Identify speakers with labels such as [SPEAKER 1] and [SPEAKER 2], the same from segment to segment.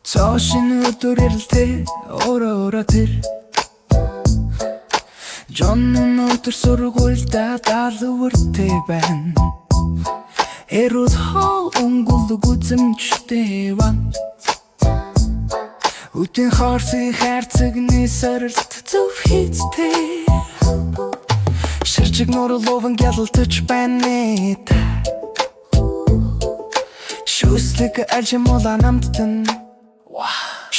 [SPEAKER 1] Цаашин өдөрөлтэй ороо тэр Жонн өдөр сургуультай даалвартай байна. Эрүүл хол өнгөлөг үзэмжтэй байна. Үтэн харсыг хайрцагны сорилт зөв хийцтэй. Ширжиг нурлован гялтж байна. Шүслэг алжимола намтан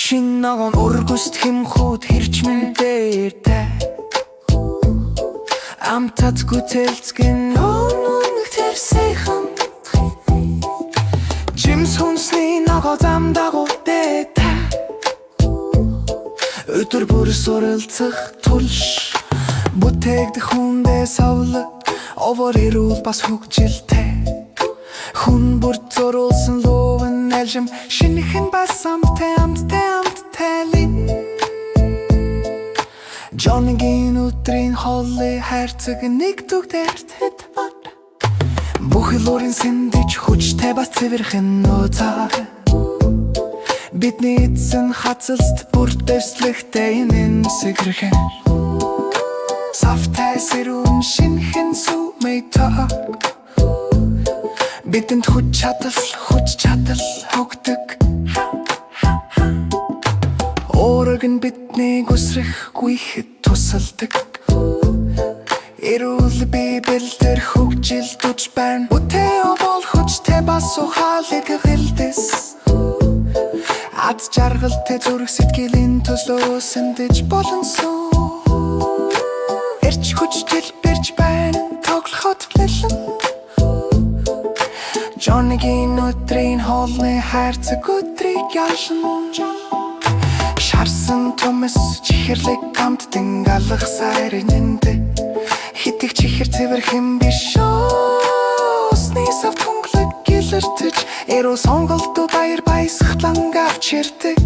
[SPEAKER 1] Шин ногоон өргөст хэмхүүд хэрчмэнтэй тай Амтад гүтэлцгэн өнөг тэрсэйхэн Жимс хүнсний ногоо замдагуутэй тай Өдөр бүр суралцах тулш Бүтээгдэх хүндээ савлаг Овор эрүүл бас хөгжилтэй Хүн бүр зоруулсан ловын алжим Шинэхэн бас амттай лин Жонгийн өдрийн холли хайрцаг нэг түгдэртэд бар Бүхэл өрийн сэндэж хүчтэй бас цэвэрхэн нууцаа Бидний эзэн хацалст бүр дэвслэгтэй нэмсэгэрхэн Савтай сэрүүн шинэхэн сүмэйтаа Бидэнд хүч чадал хөгдөг Өөрөг нь биднийг үсрэх гүйхэд тусалдаг Эрүүл бие бэлдэр хөгжилдэж байна Бүтэй овол хүчтэй бас ухаалыг гэлдэс Ад жаргалтай зүрх сэтгэлийн төслөө сэндэж болонсон Эрч хүчтэй бэрч байна тоглоход бэлэн Жонгийн өдрийн холны хайрцаг өдрийг ялшин Шарсан төмөс чихэрлэг камтдэн галах сайрынэнтэй Хитэг чихэр цэвэрхэн биш Усны сав тунглаг гэлэртэж Эрүү сонголту баяр баясгалан авч ирдэг